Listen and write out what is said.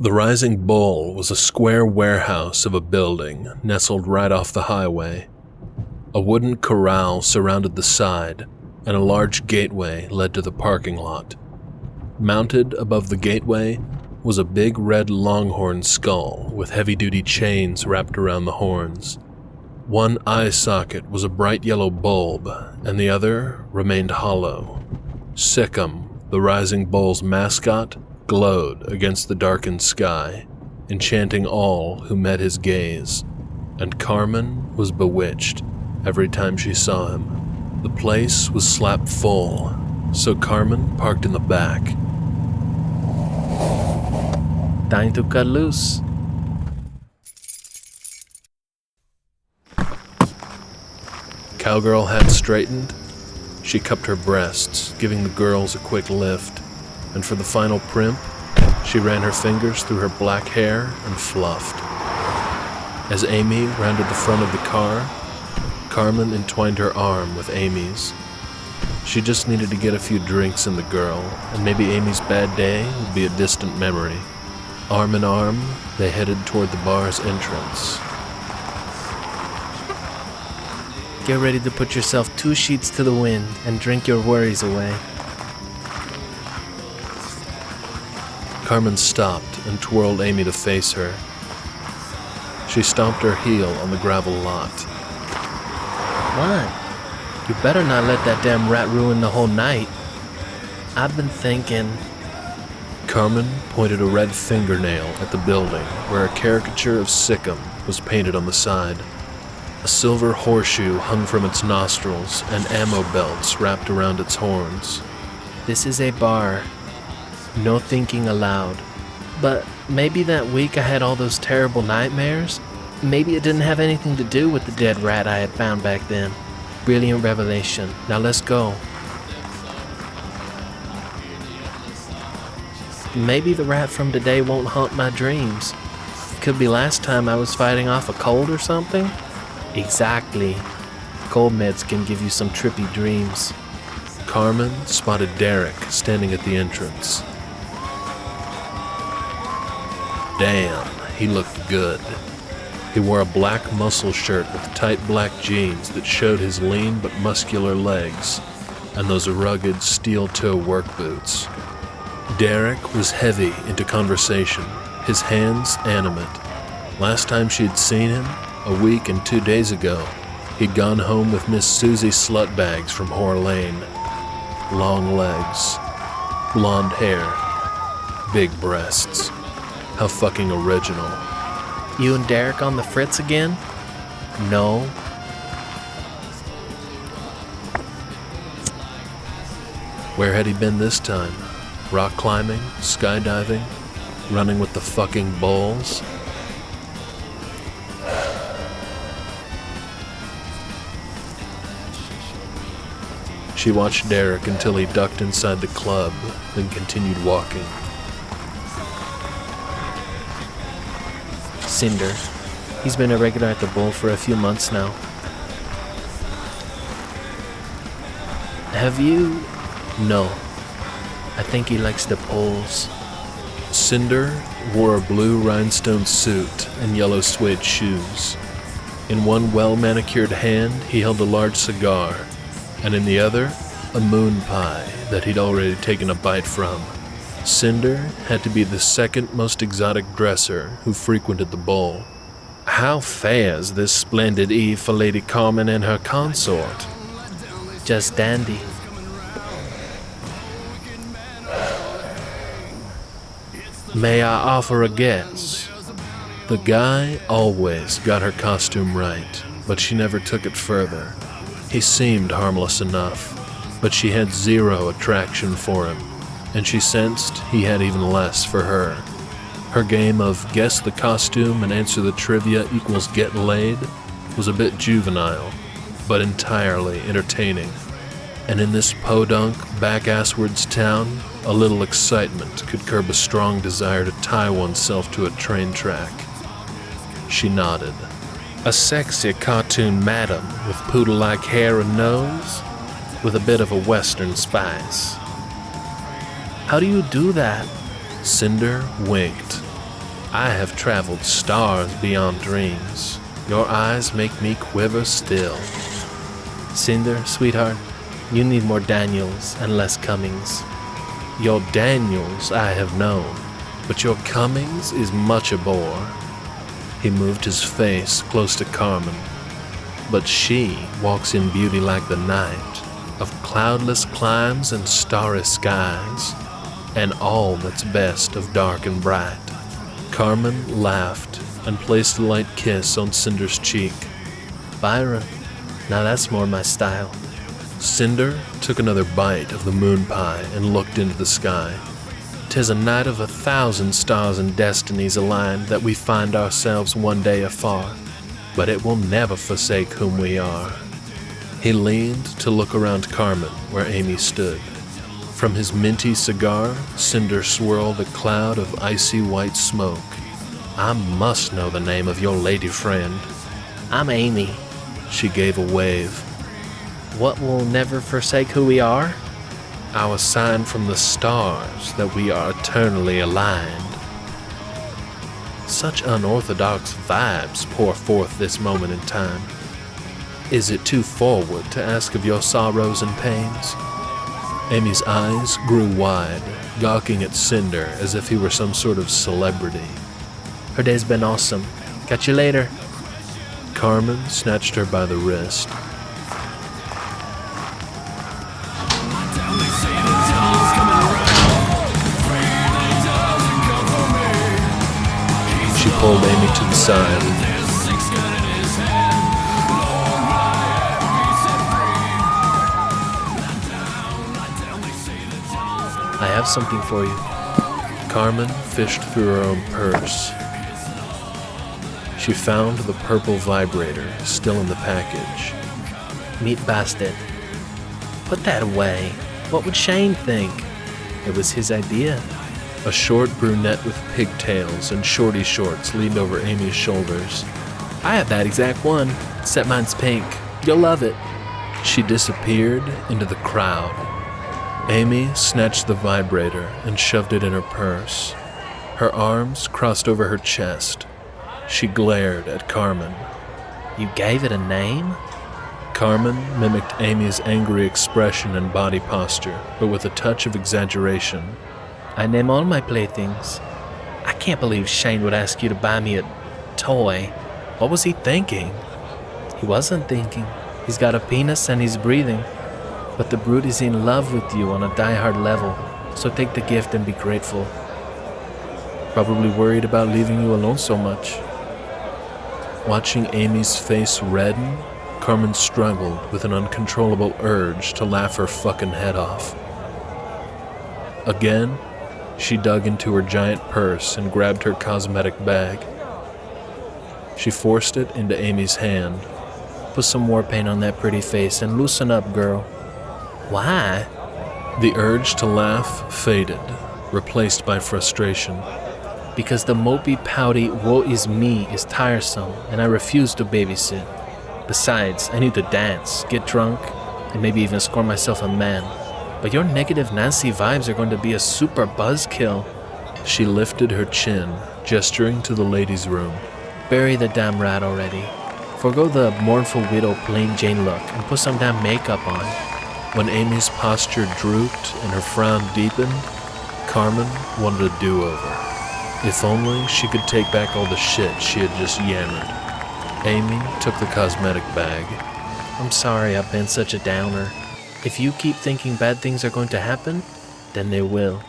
The Rising Bull was a square warehouse of a building nestled right off the highway. A wooden corral surrounded the side, and a large gateway led to the parking lot. Mounted above the gateway was a big red longhorn skull with heavy-duty chains wrapped around the horns. One eye socket was a bright yellow bulb, and the other remained hollow. Sikkim, the Rising Bull's mascot, glowed against the darkened sky, enchanting all who met his gaze, and Carmen was bewitched every time she saw him. The place was slap full, so Carmen parked in the back. Time to cut loose. Cowgirl had straightened. She cupped her breasts, giving the girls a quick lift, and for the final primp, she ran her fingers through her black hair and fluffed. As Amy rounded the front of the car, Carmen entwined her arm with Amy's. She just needed to get a few drinks in the girl, and maybe Amy's bad day would be a distant memory. Arm in arm, they headed toward the bar's entrance. Get ready to put yourself 2 sheets to the wind and drink your worries away. Carmen stopped and twirled Amy to face her. She stomped her heel on the gravel lot. What? You better not let that damn rat ruin the whole night. I've been thinking... Carmen pointed a red fingernail at the building where a caricature of Sikkim was painted on the side. A silver horseshoe hung from its nostrils and ammo belts wrapped around its horns. This is a bar. No thinking aloud. But maybe that week I had all those terrible nightmares. Maybe it didn't have anything to do with the dead rat I had found back then. Brilliant revelation. Now let's go. Maybe the rat from today won't haunt my dreams. Could be last time I was fighting off a cold or something. Exactly. Cold meds can give you some trippy dreams. Carmen spotted Derek standing at the entrance. Damn, he looked good. He wore a black muscle shirt with tight black jeans that showed his lean but muscular legs, and those rugged steel-toe work boots. Derek was heavy into conversation, his hands animate. Last time she'd seen him, a week and 2 days ago, he'd gone home with Miss Susie Slutbags from Whore Lane. Long legs, blonde hair, big breasts. How fucking original. You and Derek on the fritz again? No. Where had he been this time? Rock climbing, skydiving, running with the fucking bulls? She watched Derek until he ducked inside the club, then continued walking. Cinder. He's been a regular at the Bull for a few months now. Have you? No. I think he likes the poles. Cinder wore a blue rhinestone suit and yellow suede shoes. In one well-manicured hand, he held a large cigar, and in the other, a moon pie that he'd already taken a bite from. Cinder had to be the second most exotic dresser who frequented the Bull. How fares this splendid eve for Lady Carmen and her consort? Just dandy. May I offer a guess? The guy always got her costume right, but she never took it further. He seemed harmless enough, but she had zero attraction for him, and she sensed he had even less for her. Her game of guess the costume and answer the trivia equals get laid was a bit juvenile, but entirely entertaining. And in this podunk, back-asswards town, a little excitement could curb a strong desire to tie oneself to a train track. She nodded. A sexy cartoon madam with poodle-like hair and nose, with a bit of a western spice. How do you do that? Cinder winked. I have traveled stars beyond dreams. Your eyes make me quiver still. Cinder, sweetheart, you need more Daniels and less Cummings. Your Daniels I have known, but your Cummings is much a bore. He moved his face close to Carmen, but she walks in beauty like the night, of cloudless climes and starry skies, and all that's best of dark and bright. Carmen laughed and placed a light kiss on Cinder's cheek. Byron, now that's more my style. Cinder took another bite of the moon pie and looked into the sky. 'Tis a night of 1,000 stars and destinies aligned that we find ourselves one day afar, but it will never forsake whom we are. He leaned to look around Carmen where Amy stood. From his minty cigar, Cinder swirled a cloud of icy white smoke. I must know the name of your lady friend. I'm Amy. She gave a wave. What will never forsake who we are? Our sign from the stars that we are eternally aligned. Such unorthodox vibes pour forth this moment in time. Is it too forward to ask of your sorrows and pains? Amy's eyes grew wide, gawking at Cinder as if he were some sort of celebrity. Her day's been awesome. Catch you later. Carmen snatched her by the wrist. She pulled Amy to the side. I have something for you. Carmen fished through her own purse. She found the purple vibrator still in the package. Meat bastard. Put that away. What would Shane think? It was his idea. A short brunette with pigtails and shorty shorts leaned over Amy's shoulders. I have that exact one, except mine's pink. You'll love it. She disappeared into the crowd. Amy snatched the vibrator and shoved it in her purse. Her arms crossed over her chest. She glared at Carmen. You gave it a name? Carmen mimicked Amy's angry expression and body posture, but with a touch of exaggeration. I name all my playthings. I can't believe Shane would ask you to buy me a toy. What was he thinking? He wasn't thinking. He's got a penis and he's breathing. But the brute is in love with you on a die-hard level, so take the gift and be grateful. Probably worried about leaving you alone so much. Watching Amy's face redden, Carmen struggled with an uncontrollable urge to laugh her fucking head off. Again, she dug into her giant purse and grabbed her cosmetic bag. She forced it into Amy's hand. Put some war paint on that pretty face and loosen up, girl. Why? The urge to laugh faded, replaced by frustration. Because the mopey, pouty woe is me is tiresome, and I refuse to babysit. Besides, I need to dance, get drunk, and maybe even score myself a man. But your negative Nancy vibes are going to be a super buzzkill. She lifted her chin, gesturing to the ladies' room. Bury the damn rat already. Forgo the mournful widow plain Jane look and put some damn makeup on. When Amy's posture drooped and her frown deepened, Carmen wanted a do-over. If only she could take back all the shit she had just yammered. Amy took the cosmetic bag. I'm sorry I've been such a downer. If you keep thinking bad things are going to happen, then they will.